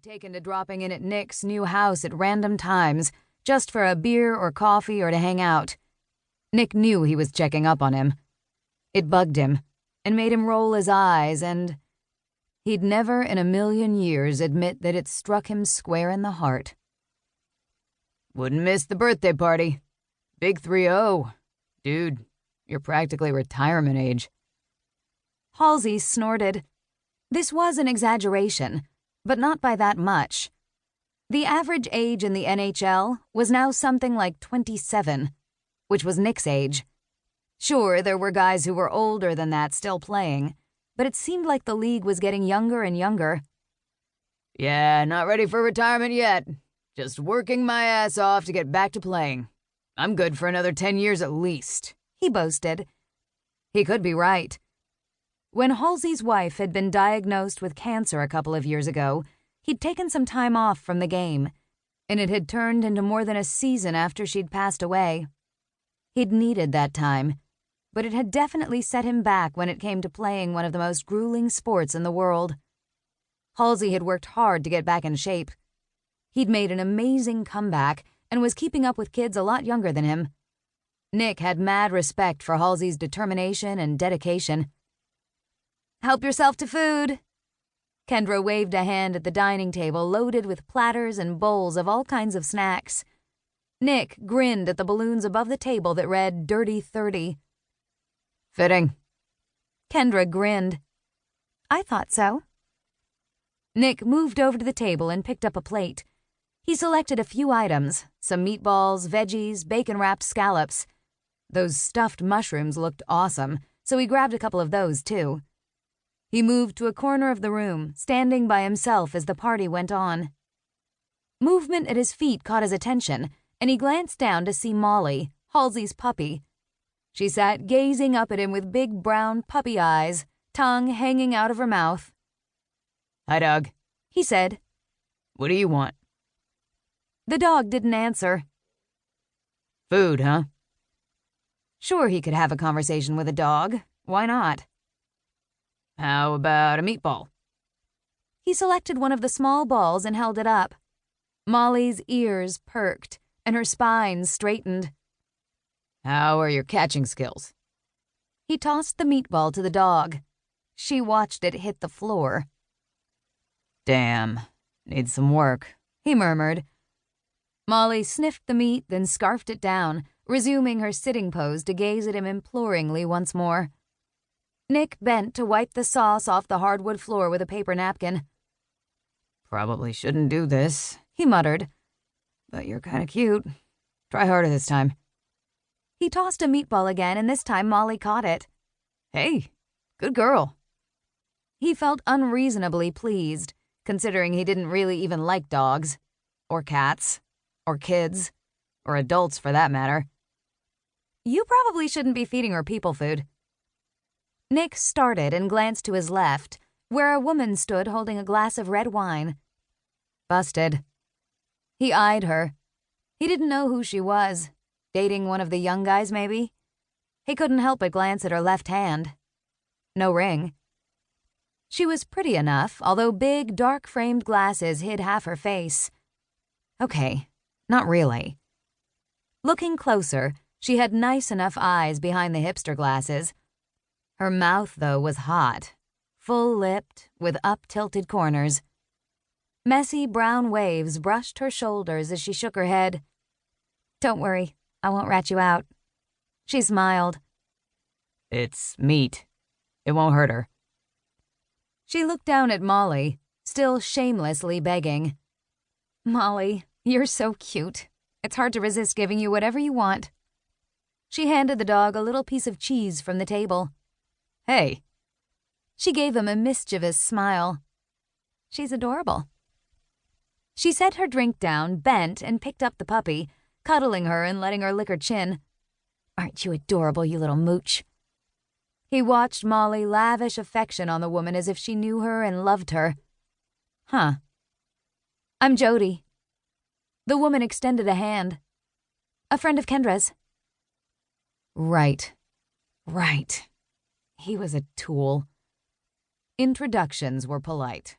taken to dropping in at Nick's new house at random times, just for a beer or coffee or to hang out. Nick knew he was checking up on him. It bugged him and made him roll his eyes, and he'd never in a million years admit that it struck him square in the heart. Wouldn't miss the birthday party. Big 3-0. Dude, you're practically retirement age. Halsey snorted. This was an exaggeration, but not by that much. The average age in the NHL was now something like 27, which was Nick's age. Sure, there were guys who were older than that still playing, but it seemed like the league was getting younger and younger. Yeah, not ready for retirement yet. Just working my ass off to get back to playing. I'm good for another 10 years at least, he boasted. He could be right. When Halsey's wife had been diagnosed with cancer a couple of years ago, he'd taken some time off from the game, and it had turned into more than a season after she'd passed away. He'd needed that time, but it had definitely set him back when it came to playing one of the most grueling sports in the world. Halsey had worked hard to get back in shape. He'd made an amazing comeback and was keeping up with kids a lot younger than him. Nick had mad respect for Halsey's determination and dedication. Help yourself to food. Kendra waved a hand at the dining table loaded with platters and bowls of all kinds of snacks. Nick grinned at the balloons above the table that read Dirty 30. Fitting. Kendra grinned. I thought so. Nick moved over to the table and picked up a plate. He selected a few items, some meatballs, veggies, bacon-wrapped scallops. Those stuffed mushrooms looked awesome, so he grabbed a couple of those, too. He moved to a corner of the room, standing by himself as the party went on. Movement at his feet caught his attention, and he glanced down to see Molly, Halsey's puppy. She sat gazing up at him with big brown puppy eyes, tongue hanging out of her mouth. Hi, dog, he said. What do you want? The dog didn't answer. Food, huh? Sure, he could have a conversation with a dog. Why not? How about a meatball? He selected one of the small balls and held it up. Molly's ears perked, and her spine straightened. How are your catching skills? He tossed the meatball to the dog. She watched it hit the floor. Damn, needs some work, he murmured. Molly sniffed the meat, then scarfed it down, resuming her sitting pose to gaze at him imploringly once more. Nick bent to wipe the sauce off the hardwood floor with a paper napkin. Probably shouldn't do this, he muttered. But you're kind of cute. Try harder this time. He tossed a meatball again, and this time Molly caught it. Hey, good girl. He felt unreasonably pleased, considering he didn't really even like dogs, or cats, or kids, or adults for that matter. You probably shouldn't be feeding her people food. Nick started and glanced to his left, where a woman stood holding a glass of red wine. Busted. He eyed her. He didn't know who she was. Dating one of the young guys, maybe? He couldn't help but glance at her left hand. No ring. She was pretty enough, although big, dark-framed glasses hid half her face. Okay, not really. Looking closer, she had nice enough eyes behind the hipster glasses. Her mouth, though, was hot, full-lipped, with up-tilted corners. Messy brown waves brushed her shoulders as she shook her head. Don't worry, I won't rat you out. She smiled. It's meat. It won't hurt her. She looked down at Molly, still shamelessly begging. Molly, you're so cute. It's hard to resist giving you whatever you want. She handed the dog a little piece of cheese from the table. Hey. She gave him a mischievous smile. She's adorable. She set her drink down, bent, and picked up the puppy, cuddling her and letting her lick her chin. Aren't you adorable, you little mooch? He watched Molly lavish affection on the woman as if she knew her and loved her. Huh. I'm Jodie. The woman extended a hand. A friend of Kendra's. Right. He was a tool. Introductions were polite.